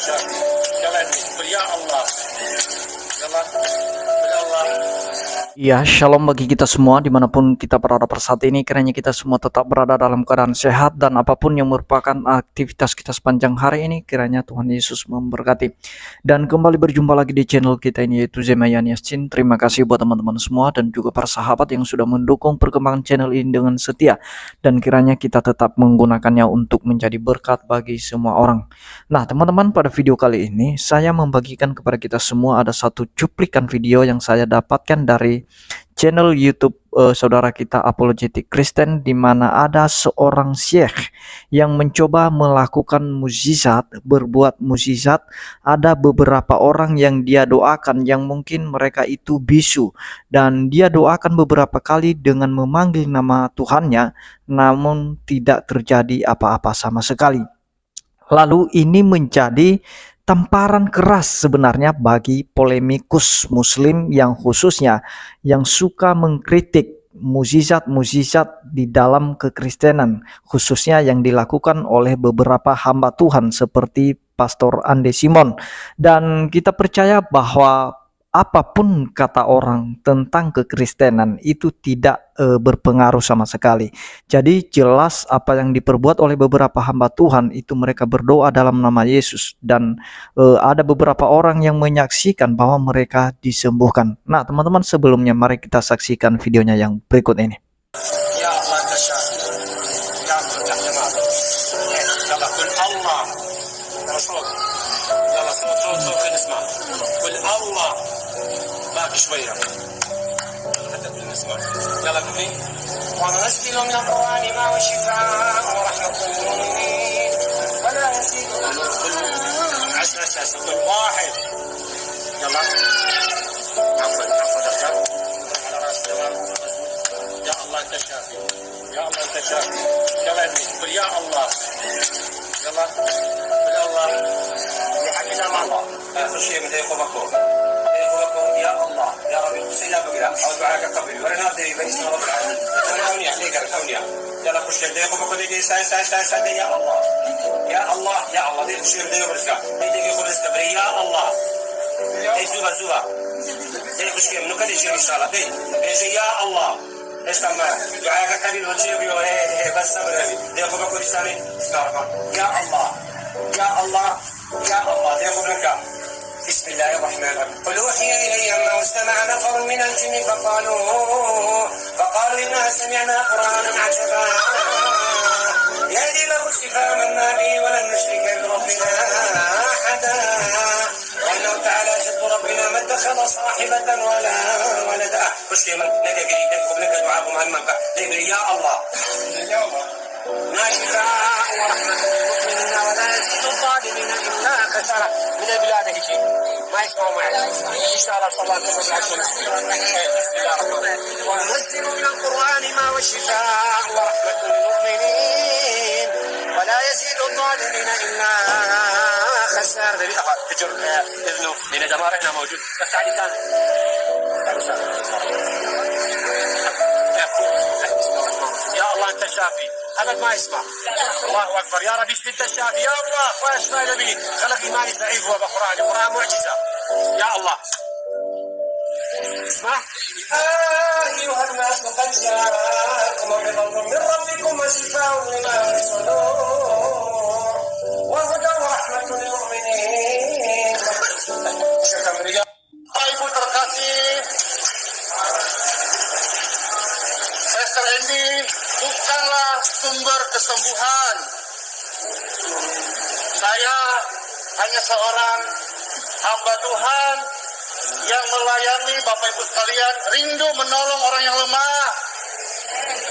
شافي يلا قل يا الله يلا قل الله. Ya, shalom bagi kita semua dimanapun kita berada pada saat ini. Kiranya kita semua tetap berada dalam keadaan sehat dan apapun yang merupakan aktivitas kita sepanjang hari ini, kiranya Tuhan Yesus memberkati. Dan kembali berjumpa lagi di channel kita ini, yaitu Zemayan Yasin. Terima kasih buat teman-teman semua dan juga para sahabat yang sudah mendukung perkembangan channel ini dengan setia. Dan kiranya kita tetap menggunakannya untuk menjadi berkat bagi semua orang. Nah teman-teman, pada video kali ini saya membagikan kepada kita semua ada satu cuplikan video yang saya dapatkan dari channel YouTube saudara kita Apologetic Kristen, di mana ada seorang syekh yang mencoba melakukan mukjizat, berbuat mukjizat. Ada beberapa orang yang dia doakan yang mungkin mereka itu bisu, dan dia doakan beberapa kali dengan memanggil nama Tuhannya, namun tidak terjadi apa-apa sama sekali. Lalu ini menjadi tamparan keras sebenarnya bagi polemikus muslim yang khususnya yang suka mengkritik mukjizat-mukjizat di dalam kekristenan, khususnya yang dilakukan oleh beberapa hamba Tuhan seperti Pastor Ande Simon. Dan kita percaya bahwa apapun kata orang tentang kekristenan itu tidak berpengaruh sama sekali. Jadi jelas apa yang diperbuat oleh beberapa hamba Tuhan itu, mereka berdoa dalam nama Yesus, dan ada beberapa orang yang menyaksikan bahwa mereka disembuhkan. Nah teman-teman, sebelumnya mari kita saksikan videonya yang berikut ini. يا الله انت الشافي يا الله يا جماعه يلا قل الله يلا صوت يلا صوت صوت صوت خلينا نسمع قل الله باقي شويه حتى خلينا نسمع يلا قولي وننزل من القران ما هو شفاء ورحمه للمؤمنين ولا يزيد عسى اساسا قل واحد يلا عفوا عفوا دكتور على راس تمام. يا الله انت الشافي يا الله انت الشافي يلا ابني قل يا الله يلا قل الله لحقنا مع الله اخر شيء من هيك بكون يا الله يا ربي سيدنا بقرا او دعاءك قبل ورنا دي بس رب العالمين انا اونيا ليك اونيا يلا خش دي بكون دي ساي يا الله يا الله يا الله دي خش دي برسكا دي خلص كبري يا الله اي زوبا زوبا دي خش منو كدي ان شاء الله دي يا الله اسمع دعاءك قبل وجيبي بس صبر دي بكون لساني اسمع يا الله يا الله يا الله دي خبرك. بسم الله الرحمن الرحيم. قل اوحي الي انه استمع نفر من الجن فقالوا انا سمعنا قرانا عجبا يهدي له الشفاء منا به ولن نشرك بربنا احدا وانه تعالى جد ربنا ما اتخذ صاحبه ولا ولدا. خش من لك قريب لك دعاء مهمك يا الله ما شفاء ورحمه للمؤمنين ولا يزيد الظالمين الا خسارا. من البلاد هيجي ما يسمعوا معي ان شاء الله صلاه بسم الله الرحمن الرحيم. وننزل من القران ما هو شفاء ورحمه للمؤمنين ولا يزيد الظالمين الا خسارا. تجر اذنه لان دمار هنا موجود بس على لسانه. يا الله انت الشافي ابد ما يسمع. الله اكبر يا رب اشفي انت الشافي يا الله واشفى نبي خلق ايماني ضعيف وبقران القران معجزه يا الله. اسمع ايها الناس قد جاءكم موعظه من ربكم وشفاء لما في الصدور وهدى ورحمه للمؤمنين. شكرا يا ibu terkasih. Esther ini bukanlah sumber kesembuhan. Saya hanya seorang hamba Tuhan yang melayani Bapak Ibu sekalian, rindu menolong orang yang lemah,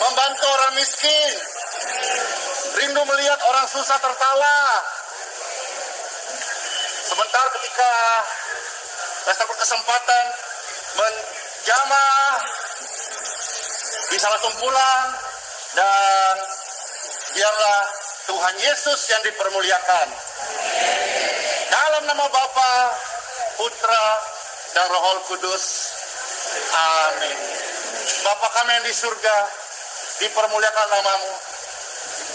membantu orang miskin, rindu melihat orang susah tertawa. Sebentar ketika saya berkesempatan menjamah, bisa langsung pulang, dan biarlah Tuhan Yesus yang dipermuliakan. Dalam nama Bapa, Putra, dan Roh Kudus. Amin. Bapa kami yang di surga, dipermuliakan namamu.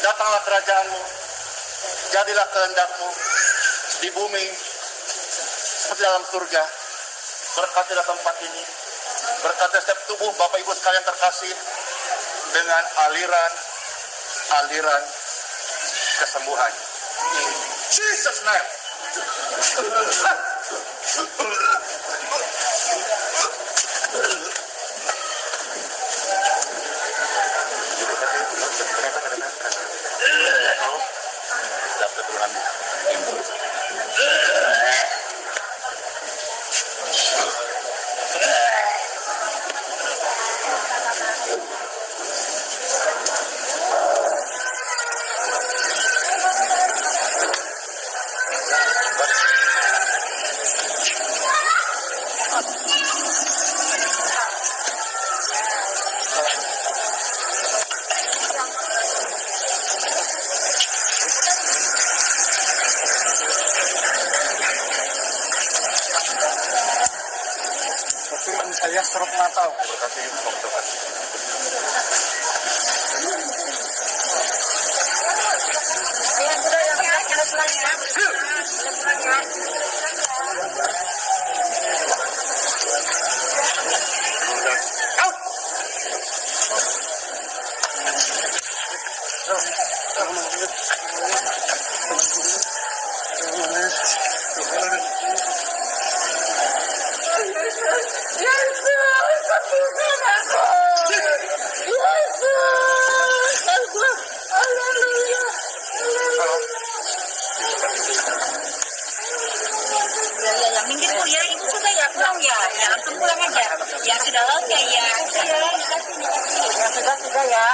Datanglah kerajaanmu. Jadilah kehendak-Mu di bumi seperti dalam surga. Berkatilah tempat ini, berkati setiap tubuh Bapak Ibu sekalian terkasih dengan aliran kesembuhan. In Jesus name. Saya serut Natal berkati Tuhan. Ya, minggir Bu ya, Ibu sudah ya pulang ya, ya langsung pulang aja. Ya sudah oke ya, ya sudah ya.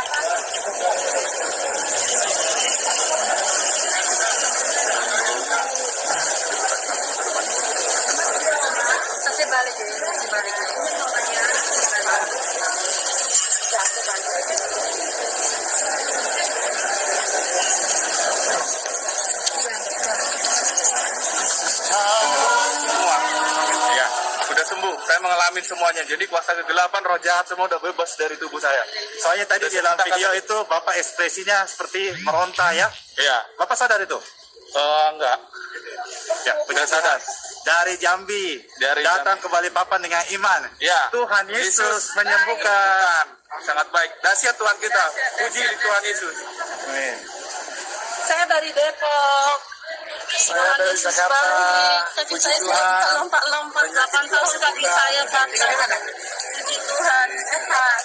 Saya balik ya, saya balik ya. Sembuh, saya mengalami semuanya. Jadi kuasa kegelapan, roh jahat semua udah bebas dari tubuh saya. Soalnya tadi di dalam video itu Bapak ekspresinya seperti meronta ya. Iya. Bapak sadar itu? Enggak. Ya, benar sadar. Dari Jambi, datang ke Balikpapan dengan iman. Ya. Tuhan Yesus menyembuhkan. Sangat baik. Dahsyat Tuhan kita. Puji Tuhan Yesus. Amin. Saya dari Depok. Saya dari Jakarta. Kaki saya sudah lompat-lompat 8 tahun kaki saya patah. Puji Tuhan, sehat.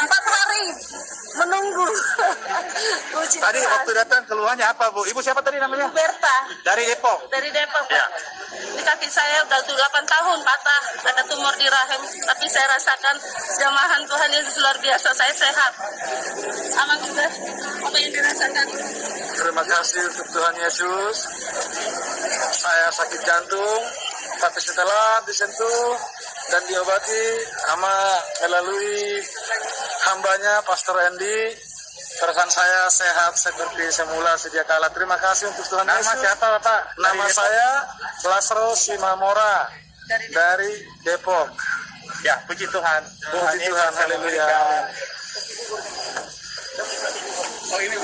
4 hari menunggu. Puji Tadi Tuhan. waktu datang keluhannya apa Bu? Ibu siapa tadi namanya? Berta. Dari Depok. Dari Depok. Ya. Di kaki saya udah 8 tahun patah, ada tumor di rahim, tapi saya rasakan jamahan Tuhan Yesus luar biasa, saya sehat. Aman juga apa yang dirasakan? Terima kasih untuk Tuhan Yesus. Saya sakit jantung, tapi setelah disentuh dan diobati melalui hambanya Pastor Andy, perasaan saya sehat seperti semula sedia kala. Terima kasih untuk Tuhan Yesus. Nama siapa Bapak? Nama saya Lasro Simamora dari Depok. Ya, puji Tuhan. Puji Tuhan, haleluya. Oh, ini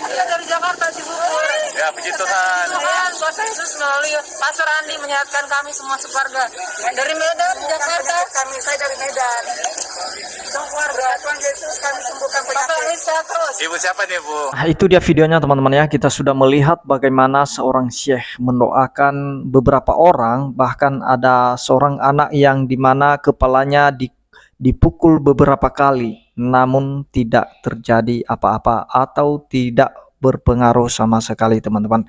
Iya dari Jakarta Cibubur. ya, puji Tuhan. Tuhan, kuasa Yesus melalui Pastor Andi menyehatkan kami semua sekeluarga. Dari Medan, Jakarta, saya dari Medan. Semua keluarga, Tuhan Yesus kami sembuhkan penyakit. Terus. Ibu siapa nih Bu? Nah, itu dia videonya teman-teman ya. Kita sudah melihat bagaimana seorang syekh mendoakan beberapa orang, bahkan ada seorang anak yang dimana kepalanya dipukul beberapa kali, namun tidak terjadi apa-apa atau tidak berpengaruh sama sekali teman-teman.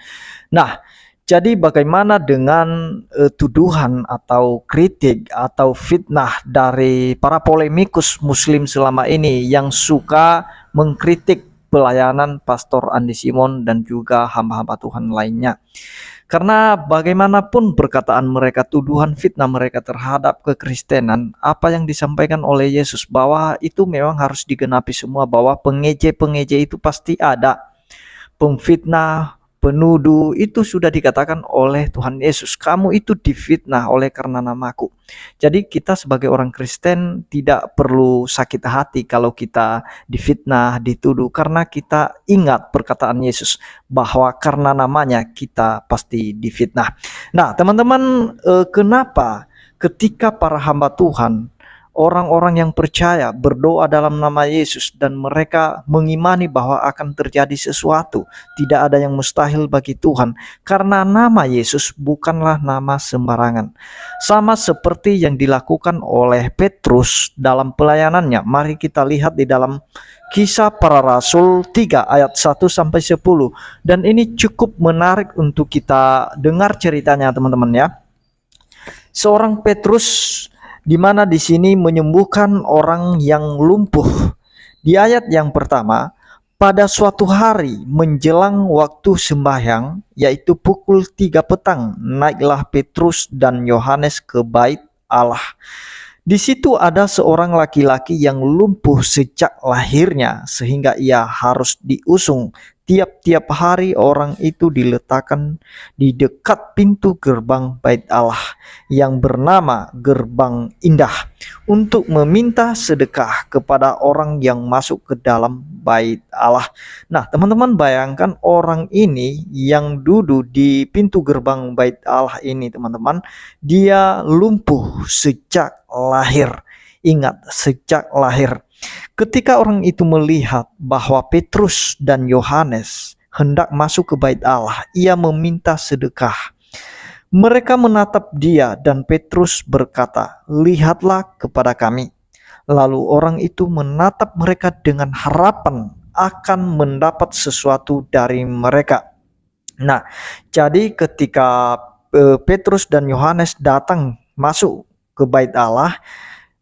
Nah, jadi bagaimana dengan tuduhan atau kritik atau fitnah dari para polemikus muslim selama ini yang suka mengkritik pelayanan Pastor Andi Simon dan juga hamba-hamba Tuhan lainnya. Karena bagaimanapun perkataan mereka, tuduhan fitnah mereka terhadap kekristenan, apa yang disampaikan oleh Yesus bahwa itu memang harus digenapi semua, bahwa pengeje-pengeje itu pasti ada, pemfitnah, penuduh, itu sudah dikatakan oleh Tuhan Yesus, kamu itu difitnah oleh karena namaku. Jadi kita sebagai orang Kristen tidak perlu sakit hati kalau kita difitnah, dituduh, karena kita ingat perkataan Yesus bahwa karena namanya kita pasti difitnah. Nah, teman-teman, kenapa ketika para hamba Tuhan, orang-orang yang percaya berdoa dalam nama Yesus dan mereka mengimani bahwa akan terjadi sesuatu, tidak ada yang mustahil bagi Tuhan, karena nama Yesus bukanlah nama sembarangan. Sama seperti yang dilakukan oleh Petrus dalam pelayanannya. Mari kita lihat di dalam Kisah Para Rasul 3 ayat 1 sampai 10. Dan ini cukup menarik untuk kita dengar ceritanya, teman-teman ya. Seorang Petrus di mana di sini menyembuhkan orang yang lumpuh. Di ayat yang pertama, pada suatu hari menjelang waktu sembahyang, yaitu pukul 3 petang, naiklah Petrus dan Yohanes ke bait Allah. Di situ ada seorang laki-laki yang lumpuh sejak lahirnya, sehingga ia harus diusung. Tiap-tiap hari orang itu diletakkan di dekat pintu gerbang bait Allah yang bernama Gerbang Indah untuk meminta sedekah kepada orang yang masuk ke dalam bait Allah. Nah, teman-teman bayangkan orang ini yang duduk di pintu gerbang bait Allah ini, teman-teman, dia lumpuh sejak lahir. Ingat, sejak lahir. Ketika orang itu melihat bahwa Petrus dan Yohanes hendak masuk ke bait Allah, ia meminta sedekah. Mereka menatap dia dan Petrus berkata, "Lihatlah kepada kami." Lalu orang itu menatap mereka dengan harapan akan mendapat sesuatu dari mereka. Nah, jadi ketika Petrus dan Yohanes datang masuk ke bait Allah,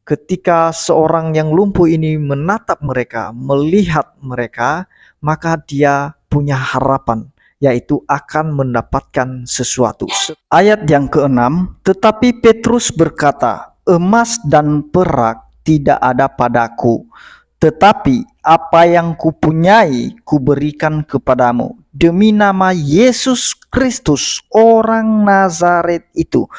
ketika seorang yang lumpuh ini menatap mereka, melihat mereka, maka dia punya harapan, yaitu akan mendapatkan sesuatu. Ayat yang ke-6, tetapi Petrus berkata, "Emas dan perak tidak ada padaku, tetapi apa yang kupunyai kuberikan kepadamu. Demi nama Yesus Kristus, orang Nazaret itu,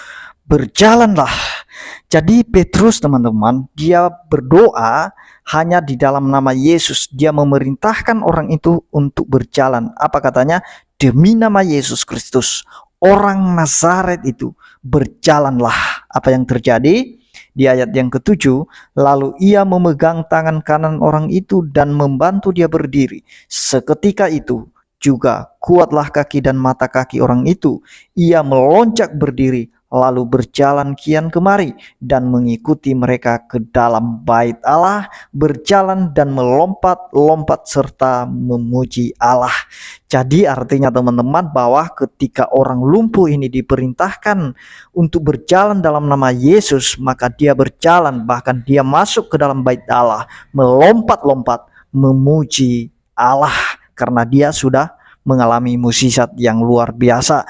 berjalanlah." Jadi Petrus, teman-teman, dia berdoa hanya di dalam nama Yesus. Dia memerintahkan orang itu untuk berjalan. Apa katanya? Demi nama Yesus Kristus, orang Nazaret itu, berjalanlah. Apa yang terjadi? Di ayat yang ke-7, lalu ia memegang tangan kanan orang itu dan membantu dia berdiri. Seketika itu juga kuatlah kaki dan mata kaki orang itu. Ia melonjak berdiri, lalu berjalan kian kemari dan mengikuti mereka ke dalam bait Allah, berjalan dan melompat-lompat serta memuji Allah. Jadi artinya, teman-teman, bahwa ketika orang lumpuh ini diperintahkan untuk berjalan dalam nama Yesus, maka dia berjalan, bahkan dia masuk ke dalam bait Allah, melompat-lompat memuji Allah karena dia sudah mengalami mukjizat yang luar biasa.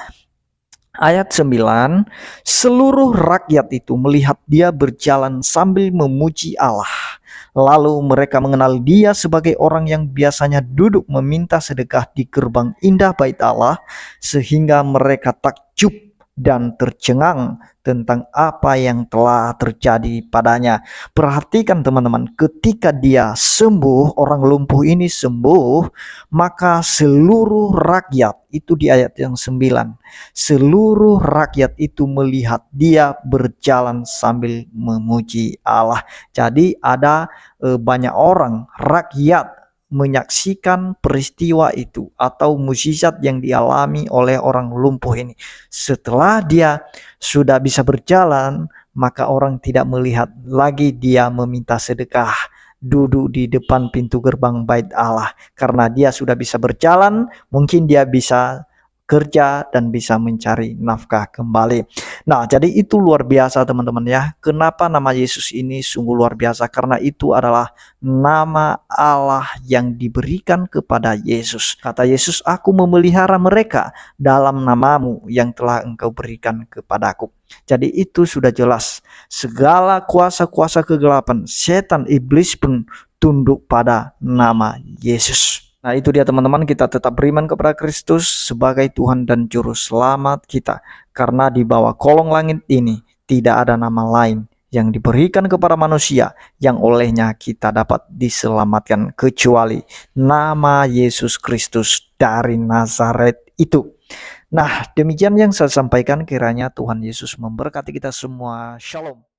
Ayat 9, seluruh rakyat itu melihat dia berjalan sambil memuji Allah. Lalu mereka mengenal dia sebagai orang yang biasanya duduk meminta sedekah di gerbang indah bait Allah, sehingga mereka takjub dan tercengang tentang apa yang telah terjadi padanya. Perhatikan, teman-teman, ketika dia sembuh, orang lumpuh ini sembuh, maka seluruh rakyat, itu di ayat yang 9, seluruh rakyat itu melihat dia berjalan sambil memuji Allah. Jadi ada banyak orang, rakyat, menyaksikan peristiwa itu atau mukjizat yang dialami oleh orang lumpuh ini. Setelah dia sudah bisa berjalan, maka orang tidak melihat lagi dia meminta sedekah, duduk di depan pintu gerbang bait Allah. Karena dia sudah bisa berjalan, mungkin dia bisa kerja dan bisa mencari nafkah kembali. Nah, jadi itu luar biasa, teman-teman ya. Kenapa nama Yesus ini sungguh luar biasa? Karena itu adalah nama Allah yang diberikan kepada Yesus. Kata Yesus, "Aku memelihara mereka dalam namamu yang telah engkau berikan kepadaku." Jadi itu sudah jelas. Segala kuasa-kuasa kegelapan, setan, iblis pun tunduk pada nama Yesus. Nah itu dia teman-teman, kita tetap beriman kepada Kristus sebagai Tuhan dan Juru Selamat kita. Karena di bawah kolong langit ini tidak ada nama lain yang diberikan kepada manusia yang olehnya kita dapat diselamatkan kecuali nama Yesus Kristus dari Nazaret itu. Nah demikian yang saya sampaikan, kiranya Tuhan Yesus memberkati kita semua. Shalom.